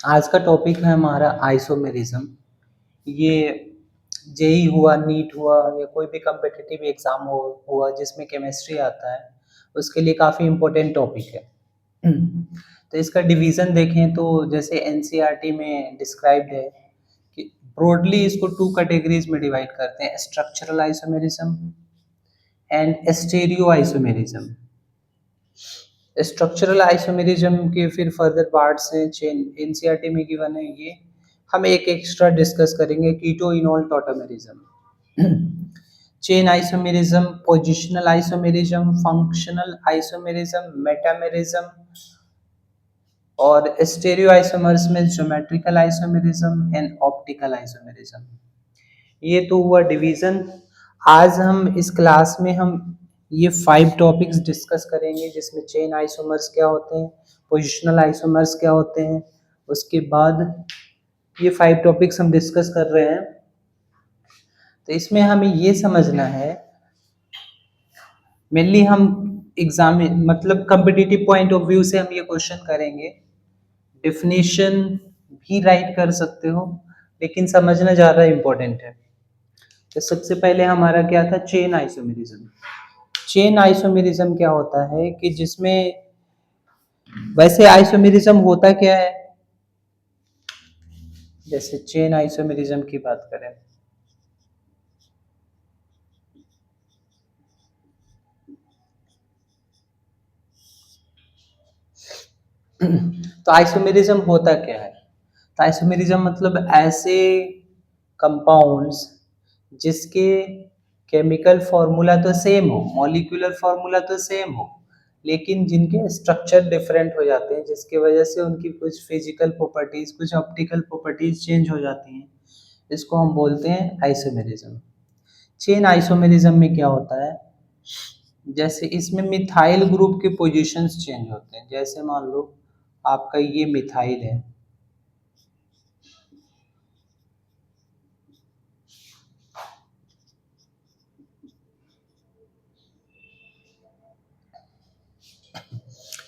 आज का टॉपिक है हमारा आइसोमेरिज्म। ये जेई हुआ, नीट हुआ या कोई भी कॉम्पिटिटिव एग्जाम हुआ जिसमें केमिस्ट्री आता है, उसके लिए काफ़ी इम्पोर्टेंट टॉपिक है। तो इसका डिवीज़न देखें तो जैसे एनसीईआरटी में डिस्क्राइब्ड है कि ब्रॉडली इसको टू कैटेगरीज में डिवाइड करते हैं, structural isomerism and stereo isomerism. Structural isomerism के फिर फर्दर पार्ट्स हैं, चेन एनसीईआरटी में गिवन है ये। हम एक एक्स्ट्रा डिस्कस करेंगे keto enol tautomerism, chain isomerism, positional isomerism, functional isomerism, metamerism और स्टेरियो आइसोमर्स में geometrical isomerism and optical isomerism. ये तो हुआ डिवीजन। आज हम इस क्लास में हम ये 5 टॉपिक्स डिस्कस करेंगे, जिसमें चेन आइसोमर्स क्या होते हैं, पोजिशनल आइसोमर्स क्या होते हैं। उसके बाद ये 5 टॉपिक्स हम डिस्कस कर रहे हैं। तो इसमें हमें ये समझना है, मेनली हम एग्जाम में मतलब कॉम्पिटिटिव पॉइंट ऑफ व्यू से हम ये क्वेश्चन करेंगे। डेफिनेशन भी राइट कर सकते हो, लेकिन समझना ज़्यादा इम्पोर्टेंट है। तो सबसे पहले हमारा क्या था, चेन आइसोमेरिज्म। चेन आइसोमेरिज्म क्या होता है कि जिसमें वैसे आइसोमेरिज्म होता क्या है, जैसे चेन आइसोमेरिज्म की बात करें तो आइसोमेरिज्म होता क्या है। तो आइसोमेरिज्म मतलब ऐसे कंपाउंड्स जिसके केमिकल फार्मूला तो सेम हो, मॉलिक्यूलर फार्मूला तो सेम हो, लेकिन जिनके स्ट्रक्चर डिफरेंट हो जाते हैं, जिसकी वजह से उनकी कुछ फिजिकल प्रॉपर्टीज, कुछ ऑप्टिकल प्रॉपर्टीज चेंज हो जाती हैं। इसको हम बोलते हैं आइसोमेरिज्म। चेन आइसोमेरिज्म में क्या होता है, जैसे इसमें मिथाइल ग्रुप के पोजीशंस चेंज होते हैं। जैसे मान लो आपका ये मिथाइल है,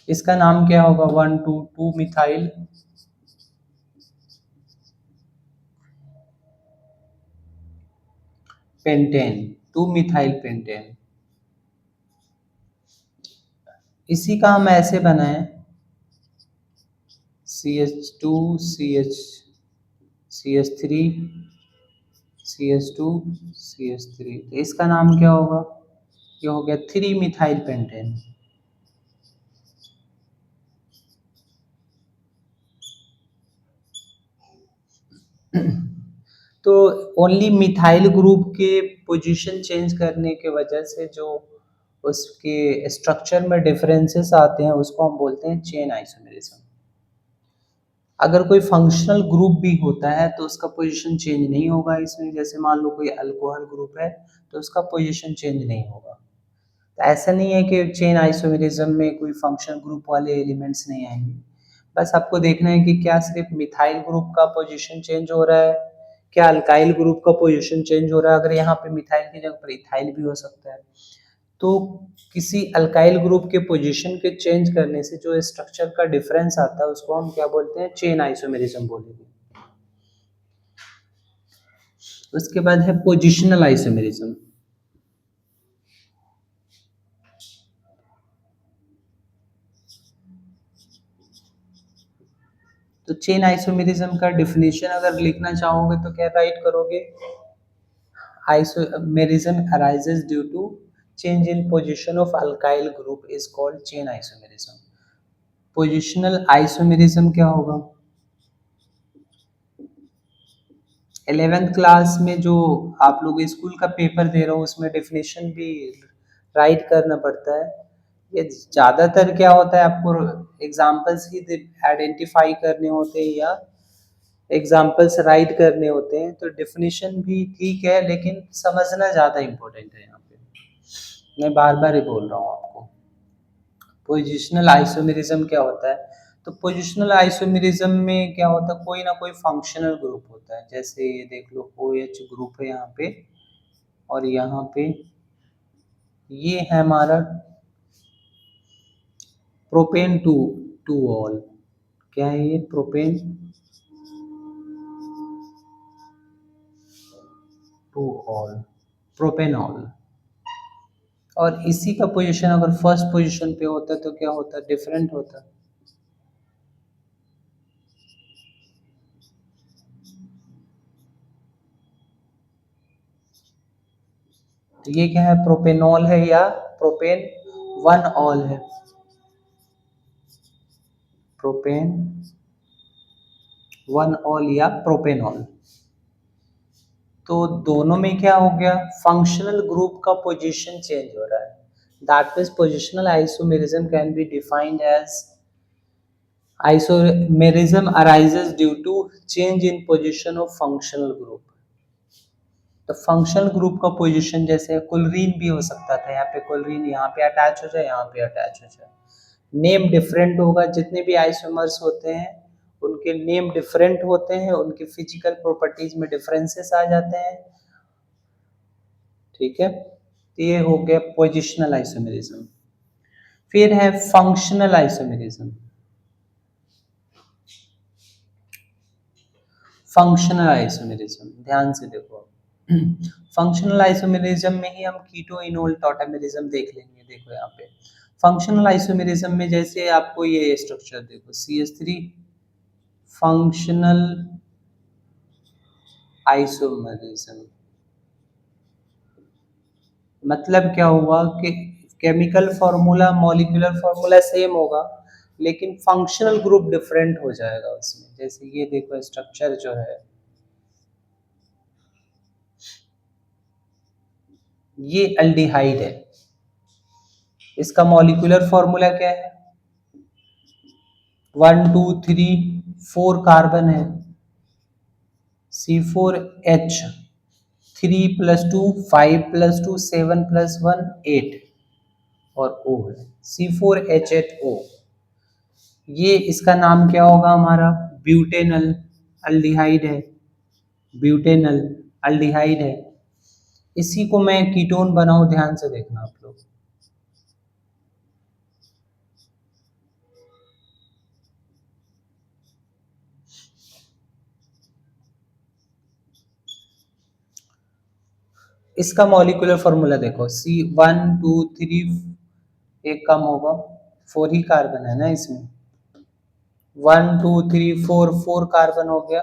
इसका नाम क्या होगा, 1 2 2 मिथाइल पेंटेन, 2 मिथाइल पेंटेन। इसी का हम ऐसे बनाए CH2 CH CH3 CH2 CH3। तो इसका नाम क्या होगा, ये हो गया 3 मिथाइल पेंटेन। तो ओनली मिथाइल ग्रुप के पोजीशन चेंज करने के वजह से जो उसके स्ट्रक्चर में डिफरेंसेस आते हैं, उसको हम बोलते हैं चेन आइसोमेरिज्म। अगर कोई फंक्शनल ग्रुप भी होता है तो उसका पोजीशन चेंज नहीं होगा इसमें। जैसे मान लो कोई अल्कोहल ग्रुप है तो उसका पोजीशन चेंज नहीं होगा। तो ऐसा नहीं है कि चेन आइसोमेरिज्म में कोई फंक्शनल ग्रुप वाले एलिमेंट्स नहीं आएंगे। बस आपको देखना है कि क्या सिर्फ मिथाइल ग्रुप का पोजीशन चेंज हो रहा है, क्या अल्काइल ग्रुप का पोजीशन चेंज हो रहा है। अगर यहाँ पे मिथाइल की जगह पर इथाइल भी हो सकता है। तो किसी अल्काइल ग्रुप के पोजीशन के चेंज करने से जो स्ट्रक्चर का डिफरेंस आता है, उसको हम क्या बोलते हैं, चेन आइसोमेरिज्म बोलेंगे। उसके बाद है पोजिशनल आइसोमेरिज्म। तो चेन आइसोमेरिज्म का डिफिनेशन अगर लिखना चाहोगे तो क्या राइट करोगे, isomerism arises due to change in position of alkyl group is called chain isomerism। Positional isomerism क्या होगा, 11th क्लास में जो आप लोग स्कूल का पेपर दे रहे हो उसमें डेफिनेशन भी राइट करना पड़ता है। ये ज़्यादातर क्या होता है, आपको एग्जाम्पल्स ही आइडेंटिफाई करने होते हैं या एग्जाम्पल्स राइट करने होते हैं। तो डेफिनेशन भी ठीक है, लेकिन समझना ज़्यादा इम्पोर्टेंट है। यहाँ पे मैं बार बार ही बोल रहा हूँ आपको, पोजिशनल आइसोमेरिज्म क्या होता है। तो पोजिशनल आइसोमेरिज्म में क्या होता है, कोई ना कोई फंक्शनल ग्रुप होता है। जैसे ये देख लो OH ग्रुप है यहाँ पे, और यहाँ पे ये है हमारा प्रोपेन टू टू ऑल। क्या है ये, प्रोपेन टू ऑल, प्रोपेनॉल। और इसी का पोजीशन अगर फर्स्ट पोजीशन पे होता तो क्या होता, डिफरेंट होता। तो ये क्या है, प्रोपेनॉल है या प्रोपेन वन ऑल है, प्रोपेन वन ऑल या प्रोपेनॉल। तो दोनों में क्या हो गया, फंक्शनल ग्रुप का पोजीशन चेंज हो रहा है। That means positional isomerism can be defined as isomerism arises due to change in position of functional group। तो फंक्शनल ग्रुप का पोजीशन जैसे कुलरीन भी हो सकता था, यहाँ पे कुलरीन यहाँ पे अटैच हो जाए, यहाँ पे अटैच हो जाए, नेम डिफरेंट होगा। जितने भी आइसोमर्स होते हैं उनके नेम डिफरेंट होते हैं, उनके फिजिकल प्रॉपर्टीज में डिफरेंसेस आ जाते हैं, ठीक है। तो ये हो गया पोजिशनल आइसोमेरिज्म। फिर है फंक्शनल आइसोमेरिज्म। फंक्शनल आइसोमेरिज्म ध्यान से देखो, फंक्शनल आइसोमेरिज्म में ही हम कीटो इनोल टॉटामेरिज्म देख लेंगे। देखो यहाँ पे फंक्शनल आइसोमेरिज्म में जैसे आपको ये स्ट्रक्चर देखो CH3 फंक्शनल आइसोमेरिज्म, मतलब क्या हुआ कि chemical formula molecular formula same होगा लेकिन फंक्शनल ग्रुप डिफरेंट हो जाएगा उसमें। जैसे ये देखो स्ट्रक्चर जो है, ये अल्डिहाइड है, इसका मॉलिक्यूलर फॉर्मूला क्या है, 1 2 3 4 कार्बन है, C4H, 3 + 2 5 + 2 7 + 1 8 और O है C4H8O। ये इसका नाम क्या होगा हमारा, ब्यूटेनल अल्डिहाइड है, ब्यूटेनल अल्डिहाइड है। इसी को मैं कीटोन बनाऊं, ध्यान से देखना आप लोग। इसका मॉलिक्यूलर फॉर्मूला देखो C1 2 3, एक कम होगा, 4 ही कार्बन है ना इसमें, 1 2 3 4 4 कार्बन हो गया।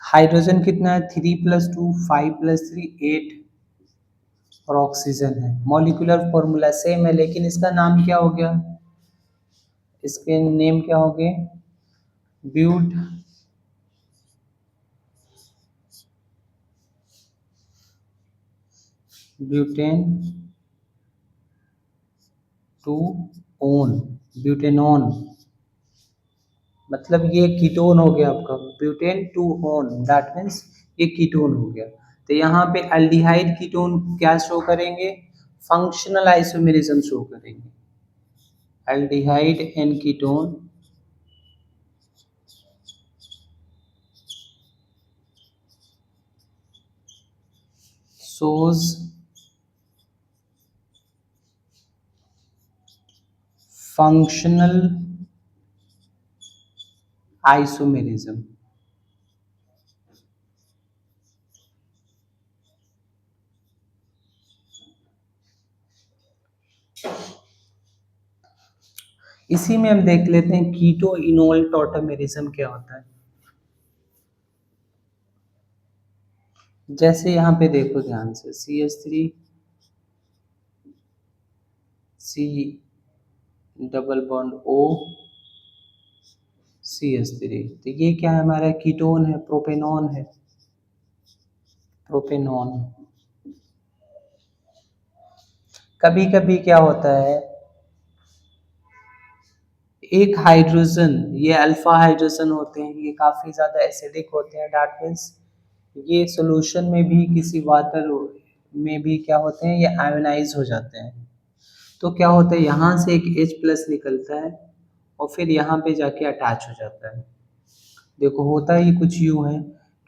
हाइड्रोजन कितना है, 3 + 2 5 + 3 8 और ऑक्सीजन है। मॉलिक्यूलर फॉर्मूला सेम है लेकिन इसका नाम क्या हो गया, इसके नेम क्या हो गए, but butane two one, butanone, मतलब ये कीटोन हो गया आपका, butane two one, that means ये कीटोन हो गया। तो यहाँ पे अल्डिहाइड कीटोन क्या शो करेंगे, फंक्शनल आइसोमेरिज्म शो करेंगे। Aldehyde and ketone shows functional isomerism। इसी में हम देख लेते हैं कीटो इनोल टॉटामेरिज्म क्या होता है। जैसे यहाँ पे देखो ध्यान से CH3 C double bond O CH3, तो ये क्या है हमारा, कीटोन है, प्रोपेनॉन है, प्रोपेनॉन। कभी कभी क्या होता है, एक हाइड्रोजन, ये अल्फा हाइड्रोजन होते हैं, ये काफ़ी ज़्यादा एसिडिक होते हैं, दैट मीन्स ये सॉल्यूशन में भी किसी वाटर में भी क्या होते हैं, ये आयोनाइज हो जाते हैं। तो क्या होता है, यहाँ से एक H+ निकलता है और फिर यहाँ पे जाके अटैच हो जाता है। देखो होता ही कुछ यूँ है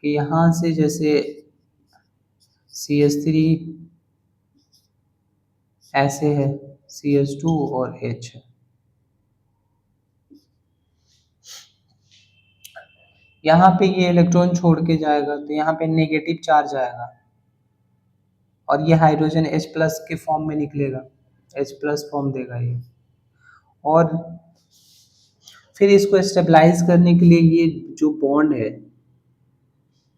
कि यहाँ से जैसे CH3 ऐसे है, CH2 और H है, यहाँ पे ये इलेक्ट्रॉन छोड़ के जाएगा तो यहाँ पे नेगेटिव चार्ज आएगा और ये हाइड्रोजन H प्लस के फॉर्म में निकलेगा, H प्लस फॉर्म देगा ये। और फिर इसको स्टेबलाइज करने के लिए ये जो बॉन्ड है,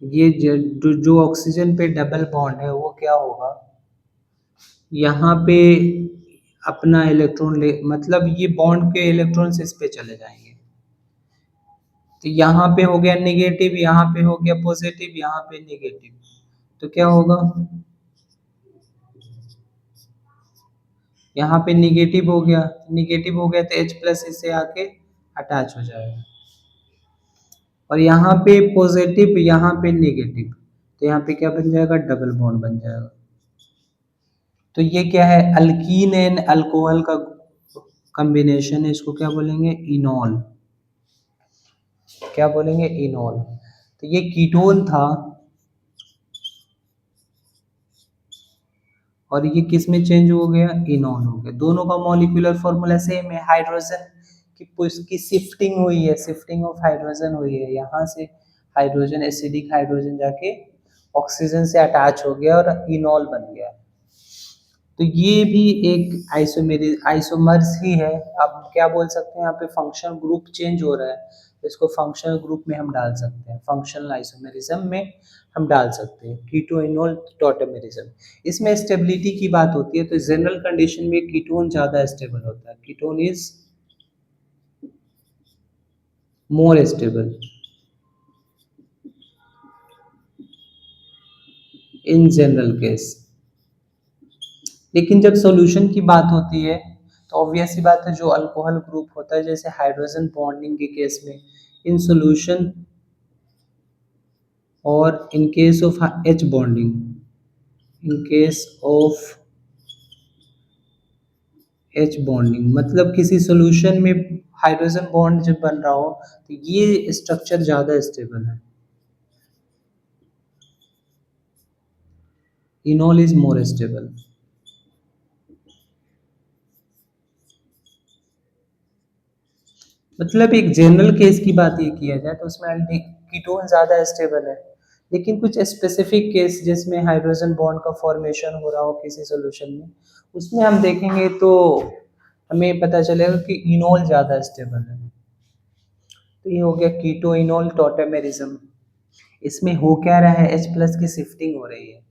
ये जो ऑक्सीजन पे डबल बॉन्ड है वो क्या होगा, यहाँ पे अपना इलेक्ट्रॉन ले, मतलब ये बॉन्ड के इलेक्ट्रॉन्स इस पे चले जाएंगे। तो यहाँ पे हो गया नेगेटिव, यहाँ पे हो गया पॉजिटिव, यहाँ पे नेगेटिव, तो क्या होगा, यहाँ पे नेगेटिव हो गया, नेगेटिव हो गया तो H प्लस इससे आके अटैच हो जाएगा। और यहाँ पे पॉजिटिव, यहाँ पे नेगेटिव, तो यहाँ पे क्या बन जाएगा, डबल बॉन्ड बन जाएगा। तो ये क्या है, अल्कीन एंड अल्कोहल का कॉम्बिनेशन है, इसको क्या बोलेंगे, इनॉल। क्या बोलेंगे, इनॉल। तो ये कीटोन था और ये किस में चेंज हो गया, इनॉल हो गया। दोनों का मॉलिक्यूलर फॉर्मूला सेम है, हाइड्रोजन की शिफ्टिंग हुई है, शिफ्टिंग ऑफ हाइड्रोजन हुई है, यहाँ से हाइड्रोजन, एसिडिक हाइड्रोजन जाके ऑक्सीजन से अटैच हो गया और इनॉल बन गया। तो ये भी एक आइसोमर्स ही है। अब क्या बोल सकते हैं, यहाँ पे फंक्शनल ग्रुप चेंज हो रहा है, इसको फंक्शनल ग्रुप में हम डाल सकते हैं, फंक्शनल आइसोमेरिज्म में हम डाल सकते हैं, कीटो इनोल टॉटेमेरिज्म। इसमें स्टेबिलिटी की बात होती है, तो जनरल कंडीशन में कीटोन ज़्यादा स्टेबल होता है, ketone is more stable in general case. लेकिन जब सॉल्यूशन की बात होती है तो ऑब्वियस सी बात है, जो अल्कोहल ग्रुप होता है, जैसे हाइड्रोजन बॉन्डिंग के केस में इन सॉल्यूशन, और in case of H bonding, in case of H bonding, मतलब किसी सॉल्यूशन में हाइड्रोजन बॉन्ड जब बन रहा हो तो ये स्ट्रक्चर ज़्यादा स्टेबल है, इनॉल इज मोर स्टेबल। मतलब एक जनरल केस की बात ये किया जाए तो उसमें कीटोन ज़्यादा स्टेबल है, लेकिन कुछ स्पेसिफिक केस जिसमें हाइड्रोजन बॉन्ड का फॉर्मेशन हो रहा हो किसी सॉल्यूशन में, उसमें हम देखेंगे तो हमें पता चलेगा कि इनॉल ज़्यादा स्टेबल है। तो ये हो गया कीटो इनॉल टॉटेमेरिज्म। इसमें हो क्या रहा है, H प्लस की शिफ्टिंग हो रही है,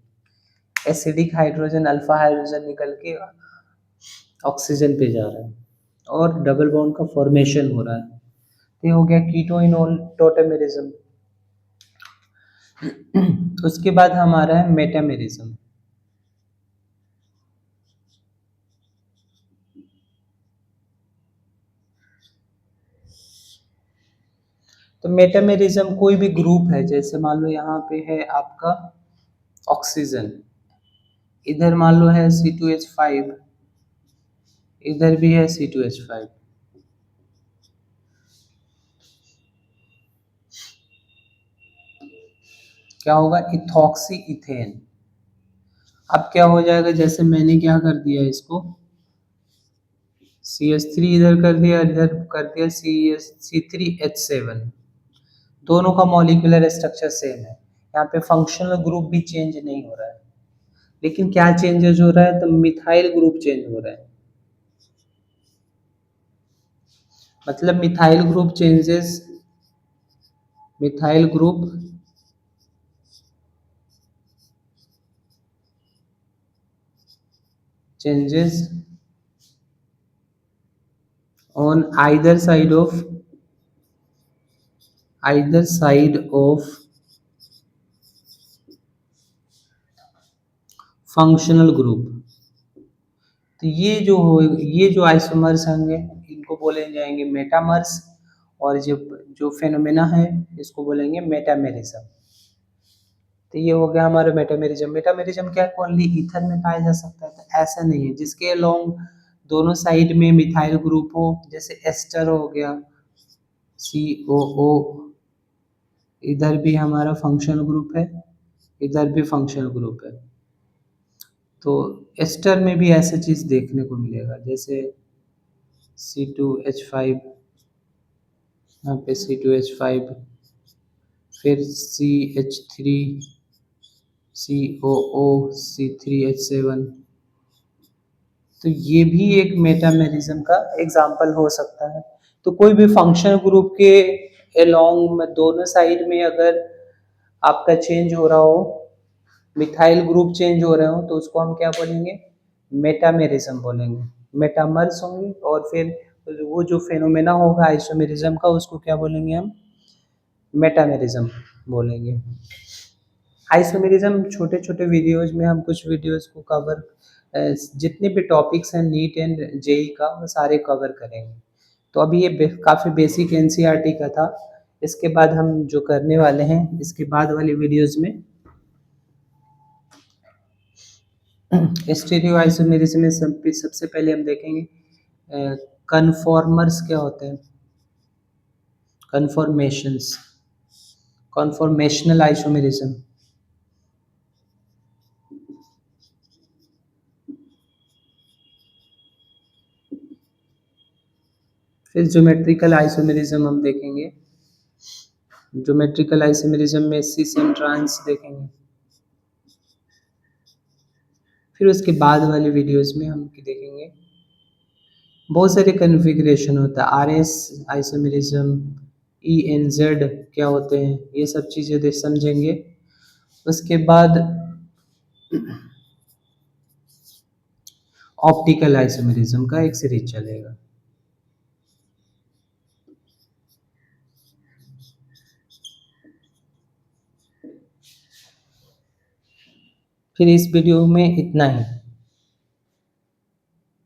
एसिडिक हाइड्रोजन अल्फा हाइड्रोजन निकल के ऑक्सीजन पे जा रहा है और डबल बॉन्ड का फॉर्मेशन हो रहा है। ये हो गया कीटो इनॉल टॉटेमेरिज्म। उसके बाद हमारा है मेटामेरिज्म। तो मेटामेरिज्म कोई भी ग्रुप है, जैसे मान लो यहाँ पे है आपका ऑक्सीजन, इधर मान लो है C2H5, इधर भी है C2H5, क्या होगा, इथॉक्सी इथेन। अब क्या हो जाएगा, जैसे मैंने क्या कर दिया इसको, CH3 इधर कर दिया, इधर कर दिया C3H7, दोनों का मॉलिक्यूलर स्ट्रक्चर सेम है, यहाँ पे फंक्शनल ग्रुप भी चेंज नहीं हो रहा है। लेकिन क्या चेंजेस हो रहा है, तो मिथाइल ग्रुप चेंज हो रहा है, मतलब methyl group changes, methyl group changes on either side of functional group। तो ये जो आइसोमर्स होंगे इनको बोले जाएंगे मेटामर्स, और जो जो फेनोमेना है इसको बोलेंगे मेटामेरिज्म। तो ये हो गया हमारा मेटामेरिज्म। मेटामेरिज्म क्या ओनली ईथर में पाया जा सकता है, तो ऐसा नहीं है, जिसके अलोंग दोनों साइड में मिथाइल ग्रुप हो, जैसे एस्टर हो गया COO, इधर भी हमारा फंक्शनल ग्रुप है, इधर भी फंक्शनल ग्रुप है। तो एस्टर में भी ऐसा चीज़ देखने को मिलेगा, जैसे C2H5, यहाँ पे C2H5, फिर CH3 COO C3H7, तो ये भी एक मेटामेरिज्म का एग्जाम्पल हो सकता है। तो कोई भी फंक्शनल ग्रुप के अलोंग में दोनों साइड में अगर आपका चेंज हो रहा हो, मिथाइल ग्रुप चेंज हो रहे हो, तो उसको हम क्या बोलेंगे? मेटामेरिज्म बोलेंगे। मेटामर्स होंगे और फिर वो जो फेनोमेना होगा आइसोमेरिज्म का, उसको क्या बोलेंगे हम? मेटामेरिज्म बोलेंगे। आइसोमेरिज्म छोटे छोटे वीडियोज में हम कुछ वीडियोज को कवर, जितने भी टॉपिक्स हैं नीट एंड जेई का, वो सारे कवर करेंगे। तो अभी ये काफ़ी बेसिक एनसीईआरटी का था। इसके बाद हम जो करने वाले हैं, इसके बाद वाली वीडियोज में स्टीरियो आइसोमेरिज्म में सबसे पहले हम देखेंगे कन्फॉर्मर्स क्या होते हैं, कन्फॉर्मेशंस, कन्फॉर्मेशनल आइसोमेरिज्म, फिर ज्योमेट्रिकल आइसोमेरिज्म हम देखेंगे। ज्योमेट्रिकल आइसोमेरिज्म में सिस एंड ट्रांस देखेंगे। फिर उसके बाद वाले वीडियोस में हम देखेंगे बहुत सारे कन्फिग्रेशन होता है, आरएस आइसोमेरिज्म, ENZ क्या होते हैं, ये सब चीज़ें समझेंगे। उसके बाद ऑप्टिकल आइसोमेरिज्म का एक सीरीज चलेगा। फिर इस वीडियो में इतना ही।